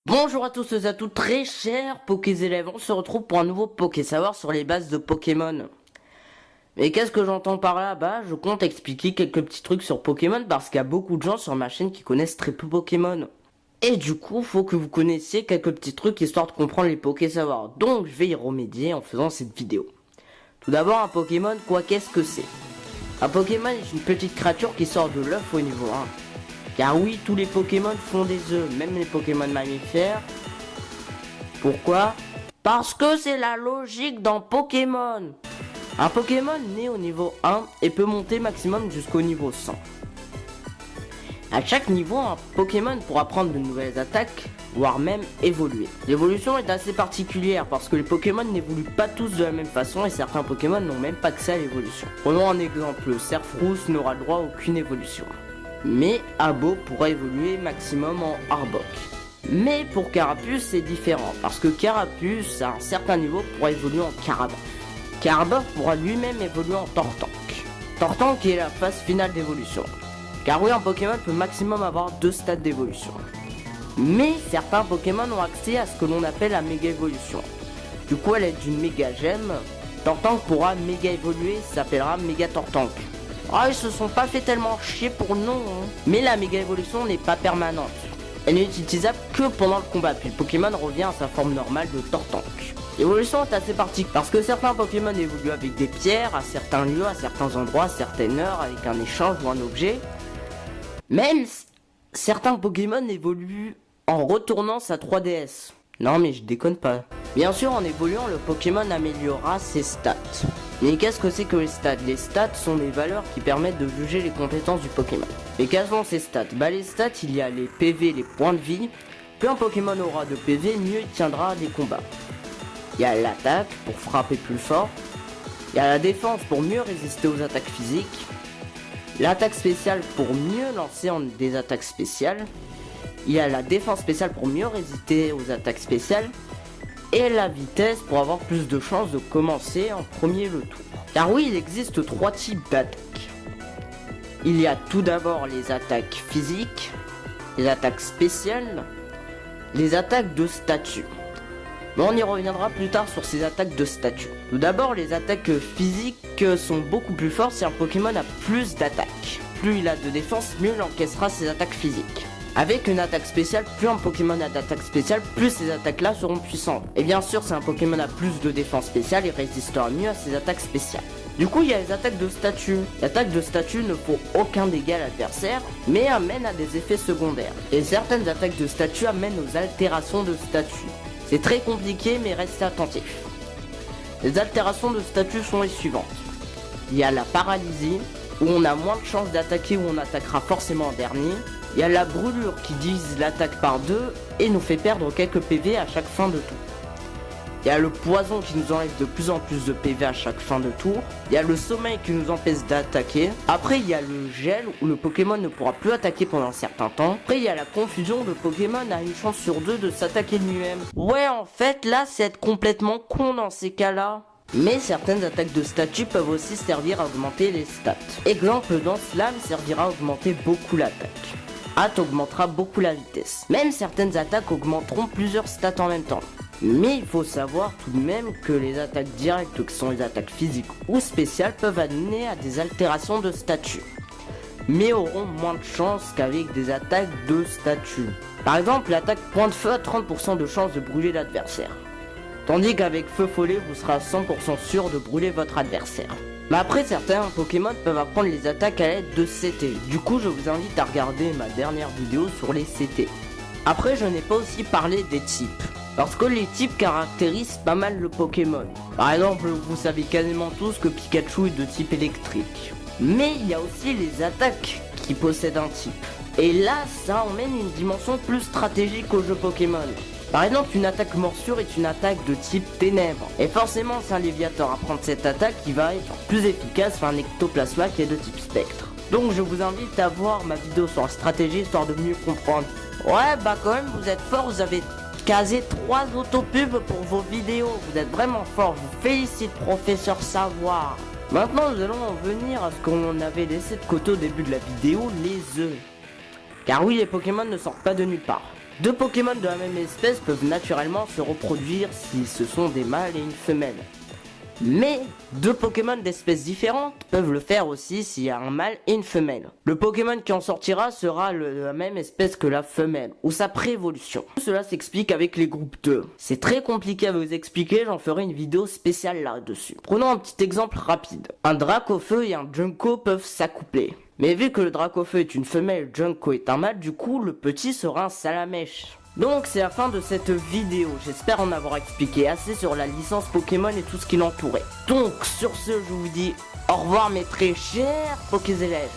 Bonjour à tous et à toutes, très chers Pokézélèves, on se retrouve pour un nouveau Pokésavoir sur les bases de Pokémon. Mais qu'est-ce que j'entends par là? Bah, je compte expliquer quelques petits trucs sur Pokémon parce qu'il y a beaucoup de gens sur ma chaîne qui connaissent très peu Pokémon. Et du coup, faut que vous connaissiez quelques petits trucs histoire de comprendre les Pokésavoirs. Donc, je vais y remédier en faisant cette vidéo. Tout d'abord, un Pokémon, qu'est-ce que c'est? Un Pokémon est une petite créature qui sort de l'œuf au niveau 1. Car oui, tous les Pokémon font des œufs, même les Pokémon mammifères. Pourquoi? Parce que c'est la logique dans Pokémon. Un Pokémon naît au niveau 1 et peut monter maximum jusqu'au niveau 100. À chaque niveau, un Pokémon pourra prendre de nouvelles attaques, voire même évoluer. L'évolution est assez particulière parce que les Pokémon n'évoluent pas tous de la même façon et certains Pokémon n'ont même pas accès à l'évolution. Prenons un exemple, Serfrousse n'aura droit à aucune évolution. Mais Abo pourra évoluer maximum en Arbok. Mais pour Carapuce c'est différent, parce que Carapuce à un certain niveau pourra évoluer en Carabof. Carabof pourra lui-même évoluer en Tortank. Tortank est la phase finale d'évolution. Car oui, un Pokémon peut maximum avoir 2 stades d'évolution. Mais certains Pokémon ont accès à ce que l'on appelle la méga évolution. Du coup, elle est d'une méga gemme. Tortank pourra méga évoluer, s'appellera méga Tortank. Ah, ils se sont pas fait tellement chier pour le nom, hein. Mais la méga évolution n'est pas permanente. Elle n'est utilisable que pendant le combat, puis le Pokémon revient à sa forme normale de Tortank. L'évolution est assez particulière parce que certains Pokémon évoluent avec des pierres, à certains lieux, à certains endroits, à certaines heures, avec un échange ou un objet. Même certains Pokémon évoluent en retournant sa 3DS. Non mais je déconne pas. Bien sûr, en évoluant, le Pokémon améliorera ses stats. Mais qu'est-ce que c'est que les stats? Les stats sont des valeurs qui permettent de juger les compétences du Pokémon. Et quelles sont ces stats? Bah les stats, il y a les PV, les points de vie. Plus un Pokémon aura de PV, mieux il tiendra des combats. Il y a l'attaque pour frapper plus fort. Il y a la défense pour mieux résister aux attaques physiques. L'attaque spéciale pour mieux lancer des attaques spéciales. Il y a la défense spéciale pour mieux résister aux attaques spéciales. Et la vitesse pour avoir plus de chances de commencer en premier le tour. Car oui, il existe 3 types d'attaques. Il y a tout d'abord les attaques physiques, les attaques spéciales, les attaques de statut. Mais on y reviendra plus tard sur ces attaques de statut. Tout d'abord, les attaques physiques sont beaucoup plus fortes si un Pokémon a plus d'attaques. Plus il a de défense, mieux il encaissera ses attaques physiques. Avec une attaque spéciale, plus un Pokémon a d'attaque spéciale, plus ces attaques-là seront puissantes. Et bien sûr, si un Pokémon a plus de défense spéciale, il résistera mieux à ses attaques spéciales. Du coup, il y a les attaques de statut. L'attaque de statut ne font aucun dégât à l'adversaire, mais amène à des effets secondaires. Et certaines attaques de statut amènent aux altérations de statut. C'est très compliqué, mais restez attentifs. Les altérations de statut sont les suivantes. Il y a la paralysie, où on a moins de chances d'attaquer, où on attaquera forcément en dernier. Il y a la brûlure qui divise l'attaque par 2 et nous fait perdre quelques PV à chaque fin de tour. Il y a le poison qui nous enlève de plus en plus de PV à chaque fin de tour. Il y a le sommeil qui nous empêche d'attaquer. Après il y a le gel où le Pokémon ne pourra plus attaquer pendant un certain temps. Après il y a la confusion, le Pokémon a une chance sur 2 de s'attaquer lui-même. Ouais, en fait là c'est être complètement con dans ces cas-là. Mais certaines attaques de statut peuvent aussi servir à augmenter les stats. Exemple, dans Slam servira à augmenter beaucoup l'attaque. Hâte augmentera beaucoup la vitesse. Même certaines attaques augmenteront plusieurs stats en même temps. Mais il faut savoir tout de même que les attaques directes, qui sont les attaques physiques ou spéciales, peuvent amener à des altérations de statut. Mais auront moins de chance qu'avec des attaques de statut. Par exemple, l'attaque point de feu a 30% de chance de brûler l'adversaire. Tandis qu'avec feu follet, vous serez à 100% sûr de brûler votre adversaire. Mais après, certains Pokémon peuvent apprendre les attaques à l'aide de CT. Du coup, je vous invite à regarder ma dernière vidéo sur les CT. Après, je n'ai pas aussi parlé des types. Parce que les types caractérisent pas mal le Pokémon. Par exemple, vous savez quasiment tous que Pikachu est de type électrique. Mais il y a aussi les attaques qui possèdent un type. Et là, ça emmène une dimension plus stratégique au jeu Pokémon. Par exemple, une attaque morsure est une attaque de type ténèbres. Et forcément, si un Léviator apprend cette attaque, il va être plus efficace qu'un Ectoplasma qui est de type spectre. Donc je vous invite à voir ma vidéo sur la stratégie histoire de mieux comprendre. Ouais, bah quand même, vous êtes fort, vous avez casé 3 autopubs pour vos vidéos. Vous êtes vraiment fort, je vous félicite, professeur Savoir. Maintenant, nous allons en venir à ce qu'on avait laissé de côté au début de la vidéo, les œufs. Car oui, les Pokémon ne sortent pas de nulle part. Deux Pokémon de la même espèce peuvent naturellement se reproduire si ce sont des mâles et une femelle. Mais deux Pokémon d'espèces différentes peuvent le faire aussi s'il y a un mâle et une femelle. Le Pokémon qui en sortira sera de la même espèce que la femelle, ou sa préévolution. Cela s'explique avec les groupes 2. C'est très compliqué à vous expliquer, j'en ferai une vidéo spéciale là-dessus. Prenons un petit exemple rapide. Un Dracofeu et un Junko peuvent s'accoupler. Mais vu que le Dracofeu est une femelle, Junko est un mâle, du coup le petit sera un Salamèche. Donc c'est la fin de cette vidéo, j'espère en avoir expliqué assez sur la licence Pokémon et tout ce qui l'entourait. Donc sur ce je vous dis au revoir mes très chers Pokézélèves.